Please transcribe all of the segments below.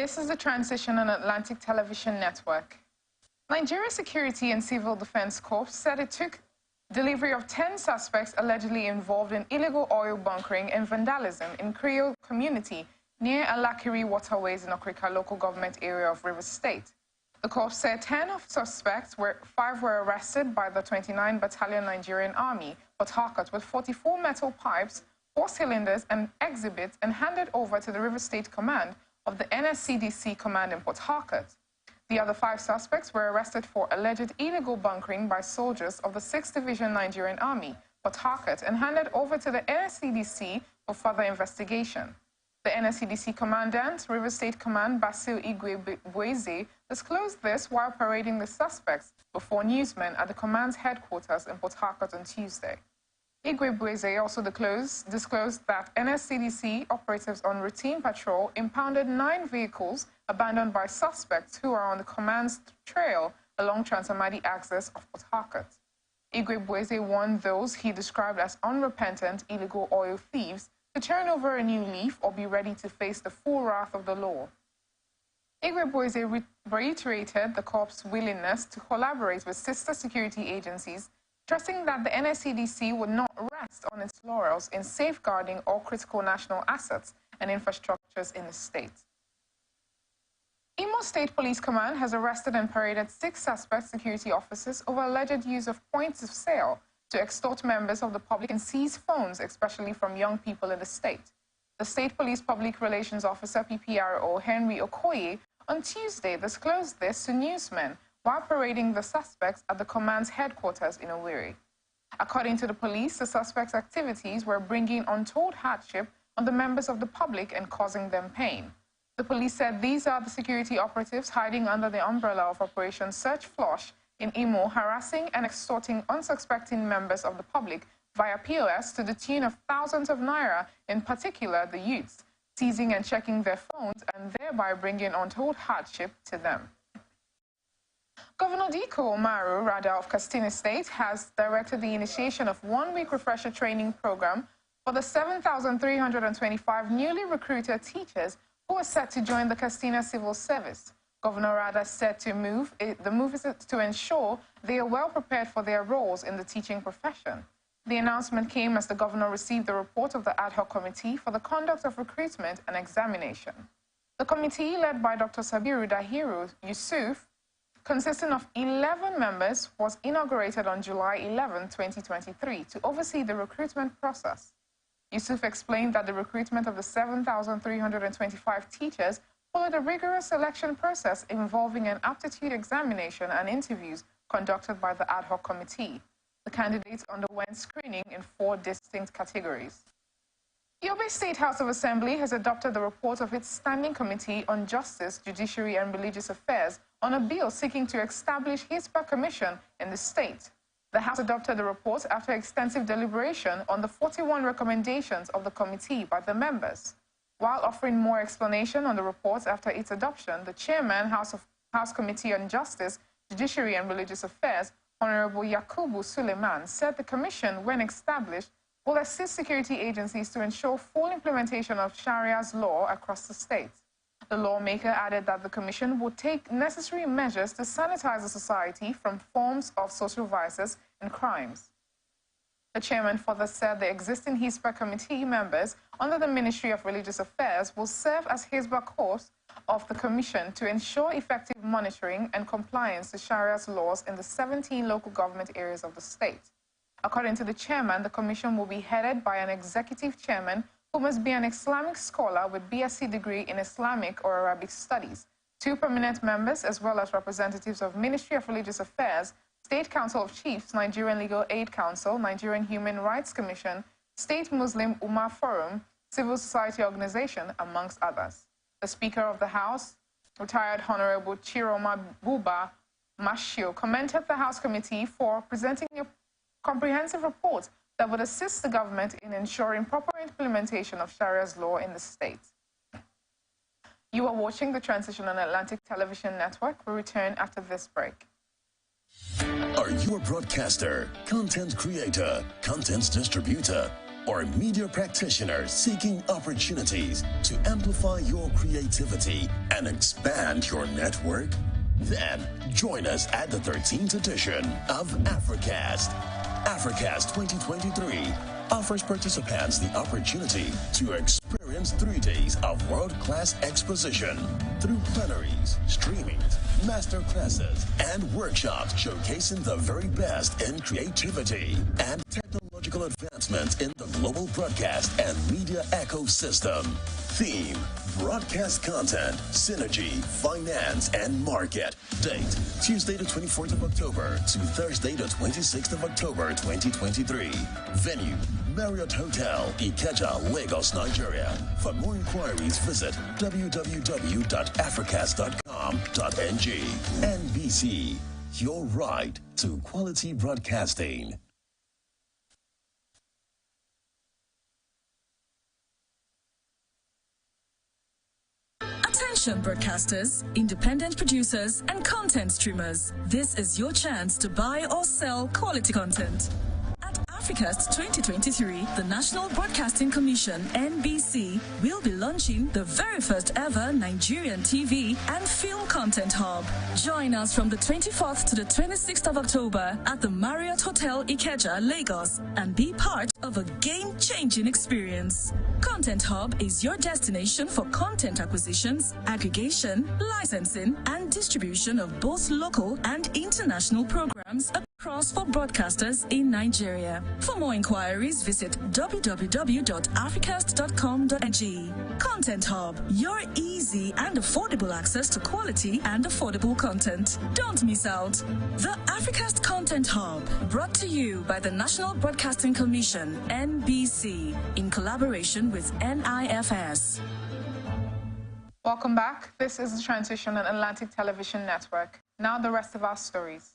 This is the Transition on Atlantic Television Network. Nigeria Security and Civil Defense Corps said it took delivery of 10 suspects allegedly involved in illegal oil bunkering and vandalism in Creole community near Alakiri Waterways in Okrika local government area of Rivers State. The Corps said 10 of suspects, 5 were arrested by the 29 Battalion Nigerian Army, Port Harcourt, with 44 metal pipes, 4 cylinders and exhibits, and handed over to the Rivers State Command of the NSCDC Command in Port Harcourt. The other 5 suspects were arrested for alleged illegal bunkering by soldiers of the 6th Division Nigerian Army, Port Harcourt, and handed over to the NSCDC for further investigation. The NSCDC Commandant, Rivers State Command Basil Igwe disclosed this while parading the suspects before newsmen at the command's headquarters in Port Harcourt on Tuesday. Igwe also disclosed that NSCDC operatives on routine patrol impounded 9 vehicles abandoned by suspects who are on the command's trail along Transamadi axis of Port Harcourt. Igwe warned those he described as unrepentant illegal oil thieves to turn over a new leaf or be ready to face the full wrath of the law. Igwe reiterated the Corps' willingness to collaborate with sister security agencies, stressing that the NSCDC would not rest on its laurels in safeguarding all critical national assets and infrastructures in the state. Imo State Police Command has arrested and paraded 6 suspect security officers over alleged use of points of sale to extort members of the public and seize phones, especially from young people in the state. The State Police Public Relations Officer, PPRO, Henry Okoye, on Tuesday disclosed this to newsmen while parading the suspects at the command's headquarters in Owerri. According to the police, the suspects' activities were bringing untold hardship on the members of the public and causing them pain. The police said these are the security operatives hiding under the umbrella of Operation Search Flush in Imo, harassing and extorting unsuspecting members of the public via POS to the tune of thousands of naira, in particular the youths, seizing and checking their phones and thereby bringing untold hardship to them. Governor Diko Umaru Rada of Katsina State has directed the initiation of 1-week refresher training program for the 7,325 newly recruited teachers who are set to join the Katsina Civil Service. Governor Rada said the move is to ensure they are well prepared for their roles in the teaching profession. The announcement came as the governor received the report of the ad hoc committee for the conduct of recruitment and examination. The committee, led by Dr. Sabiru Dahiru Yusuf, consisting of 11 members, was inaugurated on July 11, 2023, to oversee the recruitment process. Yusuf explained that the recruitment of the 7,325 teachers followed a rigorous selection process involving an aptitude examination and interviews conducted by the ad hoc committee. The candidates underwent screening in 4 distinct categories. The Yobe State House of Assembly has adopted the report of its Standing Committee on Justice, Judiciary and Religious Affairs on a bill seeking to establish Hisbah Commission in the state. The House adopted the report after extensive deliberation on the 41 recommendations of the committee by the members. While offering more explanation on the report after its adoption, the chairman, House Committee on Justice, Judiciary and Religious Affairs, Honorable Yakubu Suleiman, said the commission, when established, will assist security agencies to ensure full implementation of Sharia's law across the state. The lawmaker added that the commission would take necessary measures to sanitize the society from forms of social vices and crimes. The chairman further said the existing Hisbah committee members under the Ministry of Religious Affairs will serve as Hisbah corps of the commission to ensure effective monitoring and compliance to Sharia's laws in the 17 local government areas of the state. According to the chairman, the commission will be headed by an executive chairman who must be an Islamic scholar with BSc degree in Islamic or Arabic studies, 2 permanent members as well as representatives of Ministry of Religious Affairs, State Council of Chiefs, Nigerian Legal Aid Council, Nigerian Human Rights Commission, State Muslim Ummah Forum, Civil Society Organization, amongst others. The Speaker of the House, retired Honorable Chiroma Buba Mashio, commended the House Committee for presenting a comprehensive report that would assist the government in ensuring proper implementation of Sharia's law in the state. You are watching the Transition on Atlantic Television Network. We return after this break. Are you a broadcaster, content creator, content distributor? or media practitioner seeking opportunities to amplify your creativity and expand your network? Then join us at the 13th edition of Africast. Africast 2023 offers participants the opportunity to experience 3 days of world-class exposition through plenaries, streamings, master classes, and workshops showcasing the very best in creativity and technological advancements in the global broadcast and media ecosystem. Theme: broadcast content, synergy, finance, and market. Date: Tuesday the 24th of October to Thursday the 26th of October 2023. Venue: Marriott Hotel, Ikeja, Lagos, Nigeria. For more inquiries, visit www.africast.com.ng. NBC, your right to quality broadcasting. Attention broadcasters, independent producers, and content streamers. This is your chance to buy or sell quality content. At Africast 2023, the National Broadcasting Commission, NBC, will be launching the very first ever Nigerian TV and film content hub. Join us from the 24th to the 26th of October at the Marriott Hotel Ikeja, Lagos, and be part of a game-changing experience. Content Hub is your destination for content acquisitions, aggregation, licensing, and distribution of both local and international programs across for broadcasters in Nigeria. For more inquiries, visit www.africast.com.ng. Content Hub, your easy and affordable access to quality and affordable content. Don't miss out. The Africast Content Hub, brought to you by the National Broadcasting Commission, NBC, in collaboration with NIFS. Welcome back. This is the Transition on Atlantic Television Network. Now the rest of our stories.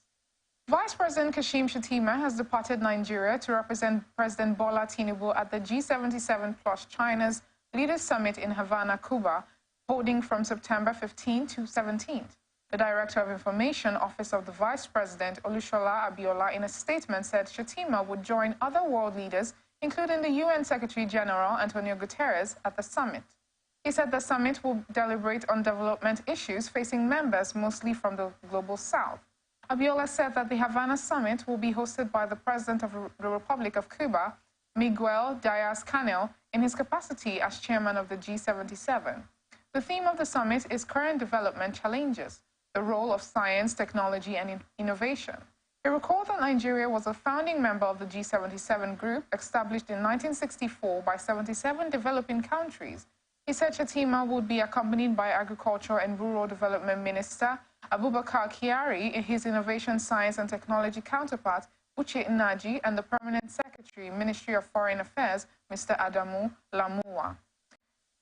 Vice President Kashim Shettima has departed Nigeria to represent President Bola Tinubu at the G77 plus China's Leaders Summit in Havana, Cuba, holding from September 15 to 17th. The Director of Information Office of the Vice President, Olushola Abiola, in a statement said Shettima would join other world leaders, including the UN Secretary General Antonio Guterres, at the summit. He said the summit will deliberate on development issues facing members mostly from the Global South. Abiola said that the Havana summit will be hosted by the President of the Republic of Cuba, Miguel Diaz-Canel, in his capacity as chairman of the G77. The theme of the summit is current development challenges, the role of science, technology, and innovation. He recalled that Nigeria was a founding member of the G77 group, established in 1964 by 77 developing countries. He said Shettima would be accompanied by Agriculture and Rural Development Minister Abubakar Kyari, his Innovation, Science and Technology counterpart, Uche Nnaji, and the Permanent Secretary, Ministry of Foreign Affairs, Mr. Adamu Lamuwa.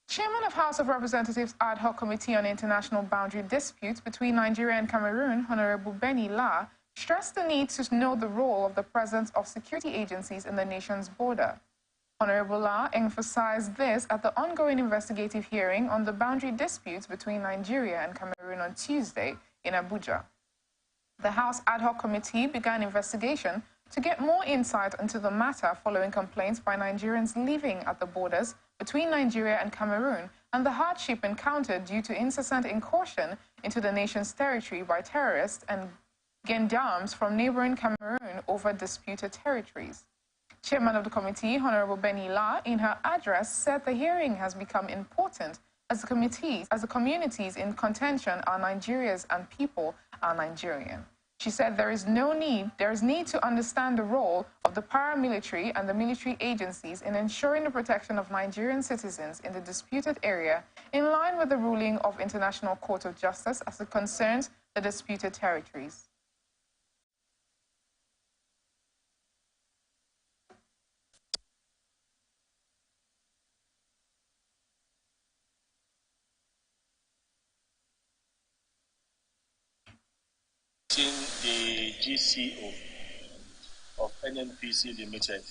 Chairman of House of Representatives Ad Hoc Committee on International Boundary Disputes between Nigeria and Cameroon, Honorable Benny La, stressed the need to know the role of the presence of security agencies in the nation's border. Honorable La emphasized this at the ongoing investigative hearing on the boundary disputes between Nigeria and Cameroon on Tuesday in Abuja. The House Ad Hoc Committee began investigation to get more insight into the matter following complaints by Nigerians living at the borders between Nigeria and Cameroon and the hardship encountered due to incessant incursion into the nation's territory by terrorists and gendarmes from neighboring Cameroon over disputed territories. Chairman of the committee, Honorable Benny La, in her address, said the hearing has become important as the communities in contention are Nigerians and people are Nigerian. She said there is need to understand the role of the paramilitary and the military agencies in ensuring the protection of Nigerian citizens in the disputed area in line with the ruling of International Court of Justice as it concerns the disputed territories. The GCO of NNPC Limited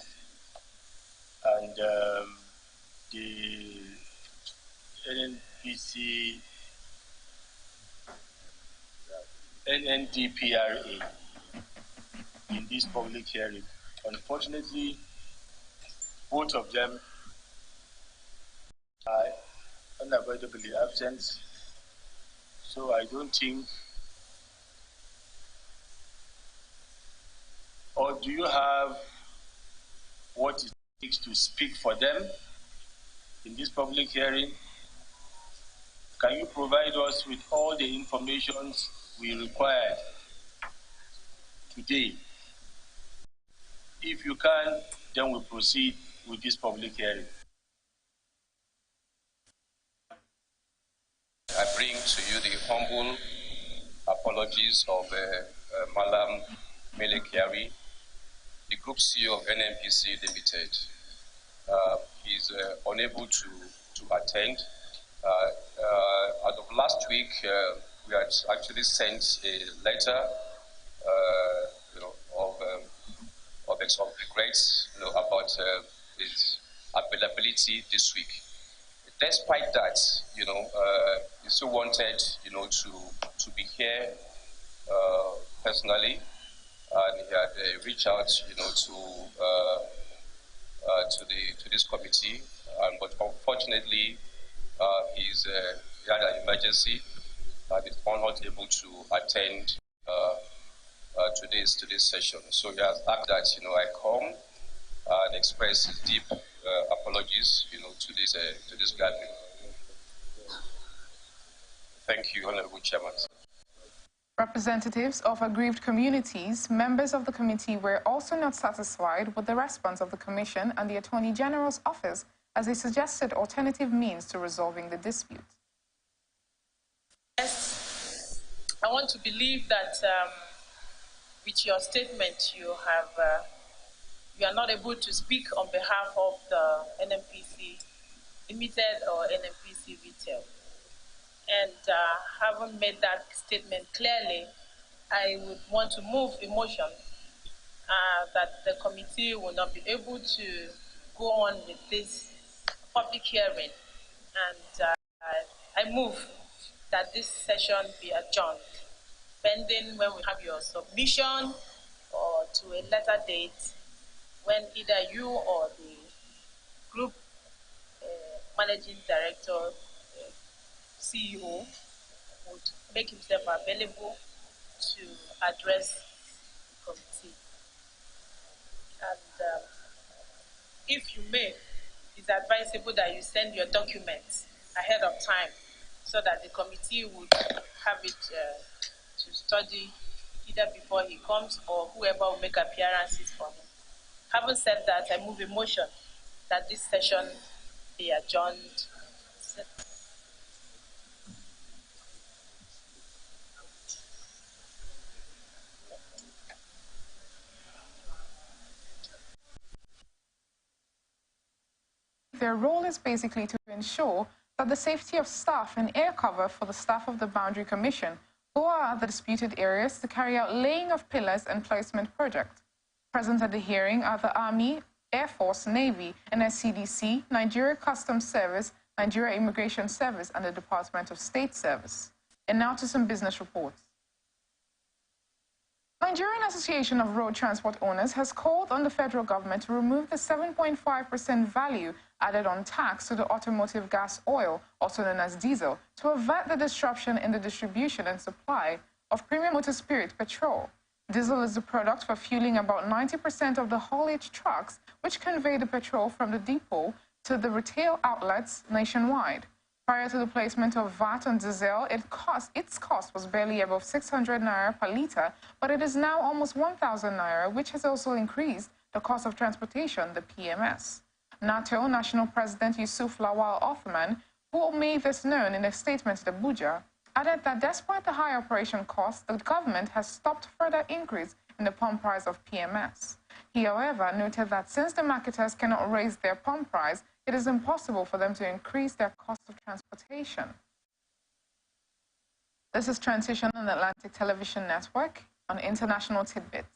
and the NNPC NNDPRA in this public hearing. Unfortunately, both of them are unavoidably absent. So I don't think, or do you have what it takes to speak for them in this public hearing? Can you provide us with all the information we require today? If you can, then we'll proceed with this public hearing. I bring to you the humble apologies of Malam Melekiari, the Group CEO of NNPC Limited. He's unable to attend. As of last week, we had actually sent a letter, of regrets, about his availability this week. Despite that, he still wanted, to be here personally, and he had reached out, to this committee, but unfortunately, he had an emergency and is not able to attend today's session. So he has asked that I come and express his deep apologies, to this gathering. Thank you, Honorable Chairman. Representatives of aggrieved communities, members of the committee, were also not satisfied with the response of the Commission and the Attorney General's office as they suggested alternative means to resolving the dispute. Yes, I want to believe that with your statement you are not able to speak on behalf of the NNPC Limited or NNPC Retail. And having made that statement clearly, I would want to move a motion that the committee will not be able to go on with this public hearing. And I move that this session be adjourned, pending when we have your submission or to a later date when either you or the group managing director, CEO, would make himself available to address the committee. And if you may, it's advisable that you send your documents ahead of time so that the committee would have it to study either before he comes or whoever will make appearances for him. Having said that, I move a motion that this session be adjourned. Their role is basically to ensure that the safety of staff and air cover for the staff of the Boundary Commission who are at the disputed areas to carry out laying of pillars and placement projects. Present at the hearing are the Army, Air Force, Navy, NSCDC, Nigeria Customs Service, Nigeria Immigration Service, and the Department of State Service. And now to some business reports. Nigerian Association of Road Transport Owners has called on the federal government to remove the 7.5% value added on tax to the automotive gas oil, also known as diesel, to avert the disruption in the distribution and supply of premium motor spirit petrol. Diesel is the product for fueling about 90% of the haulage trucks which convey the petrol from the depot to the retail outlets nationwide. Prior to the placement of VAT on diesel, its cost was barely above 600 naira per litre, but it is now almost 1,000 naira, which has also increased the cost of transportation, the PMS. NATO National President Yusuf Lawal Othman, who made this known in a statement to Abuja, added that despite the high operation costs, the government has stopped further increase in the pump price of PMS. He, however, noted that since the marketers cannot raise their pump price, it is impossible for them to increase their cost of transportation. This is Transition on the Atlantic Television Network on International Tidbits.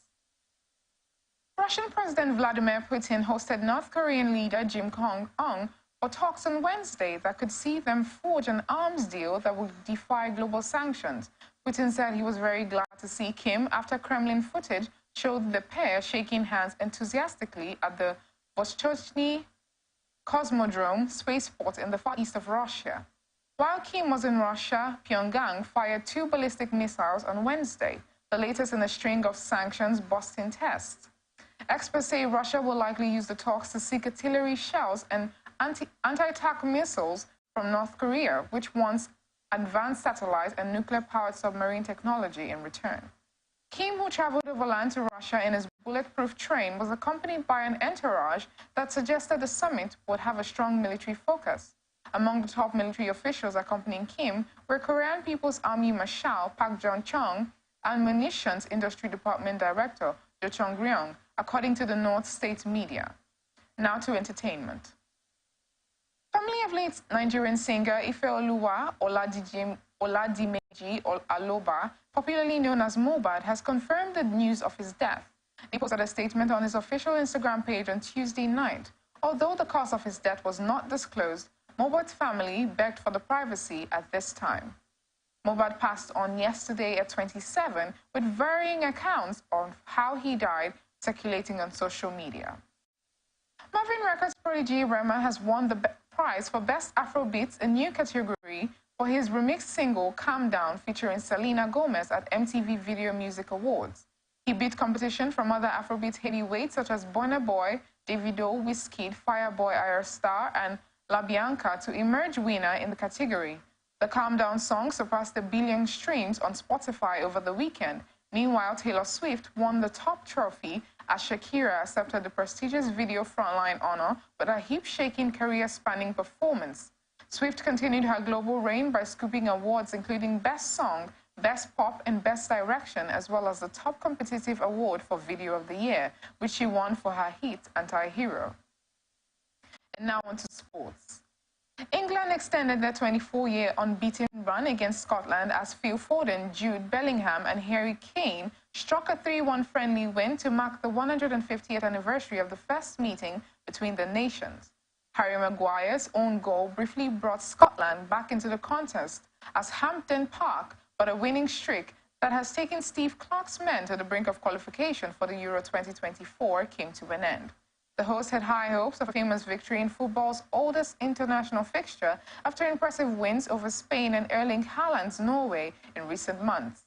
Russian President Vladimir Putin hosted North Korean leader Kim Jong-un for talks on Wednesday that could see them forge an arms deal that would defy global sanctions. Putin said he was very glad to see Kim after Kremlin footage showed the pair shaking hands enthusiastically at the Vostochny Cosmodrome spaceport in the far east of Russia. While Kim was in Russia, Pyongyang fired 2 ballistic missiles on Wednesday, the latest in a string of sanctions-busting tests. Experts say Russia will likely use the talks to seek artillery shells and anti-attack missiles from North Korea, which wants advanced satellite and nuclear-powered submarine technology in return. Kim, who traveled overland to Russia in his bulletproof train, was accompanied by an entourage that suggested the summit would have a strong military focus. Among the top military officials accompanying Kim were Korean People's Army Marshal Park Jong-chung and Munitions Industry Department Director Jo Chung-ryong, according to the North State media. Now to entertainment. Family of late Nigerian singer Ifeoluwa Oladimeji Aloba, popularly known as Mohbad, has confirmed the news of his death. He posted a statement on his official Instagram page on Tuesday night. Although the cause of his death was not disclosed, Mohbad's family begged for the privacy at this time. Mohbad passed on yesterday at 27, with varying accounts of how he died circulating on social media. Marvin Records prodigy Rema has won the prize for Best Afrobeats, a new category, for his remixed single Calm Down featuring Selena Gomez at MTV Video Music Awards. He beat competition from other Afrobeat heavyweights such as Burna Boy, Davido, Wizkid, Fireboy Ayra Starr, and La Bianca to emerge winner in the category. The Calm Down song surpassed 1 billion streams on Spotify over the weekend. Meanwhile, Taylor Swift won the top trophy as Shakira accepted the prestigious video frontline honor with a hip-shaking, career-spanning performance. Swift continued her global reign by scooping awards including Best Song, Best Pop, and Best Direction, as well as the top competitive award for Video of the Year, which she won for her hit Anti-Hero. And now on to sports. England extended their 24-year unbeaten run against Scotland as Phil Foden, Jude Bellingham, and Harry Kane struck a 3-1 friendly win to mark the 150th anniversary of the first meeting between the nations. Harry Maguire's own goal briefly brought Scotland back into the contest as Hampden Park, but a winning streak that has taken Steve Clarke's men to the brink of qualification for the Euro 2024 came to an end. The hosts had high hopes of a famous victory in football's oldest international fixture after impressive wins over Spain and Erling Haaland's Norway in recent months.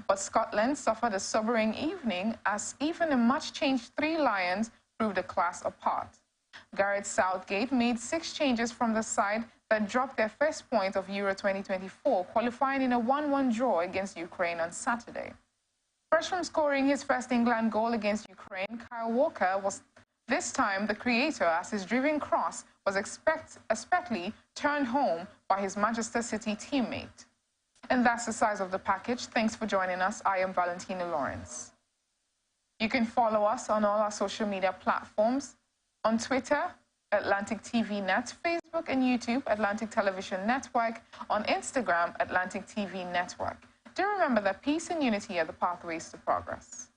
But Scotland suffered a sobering evening as even a much-changed Three Lions proved a class apart. Gareth Southgate made 6 changes from the side that dropped their first point of Euro 2024, qualifying in a 1-1 draw against Ukraine on Saturday. First from scoring his first England goal against Ukraine, Kyle Walker was this time the creator, as his driven cross was expertly turned home by his Manchester City teammate. And that's the size of the package. Thanks for joining us. I am Valentina Lawrence. You can follow us on all our social media platforms. On Twitter, Atlantic TV Net, Facebook and YouTube, Atlantic Television Network, on Instagram, Atlantic TV Network. Do remember that peace and unity are the pathways to progress.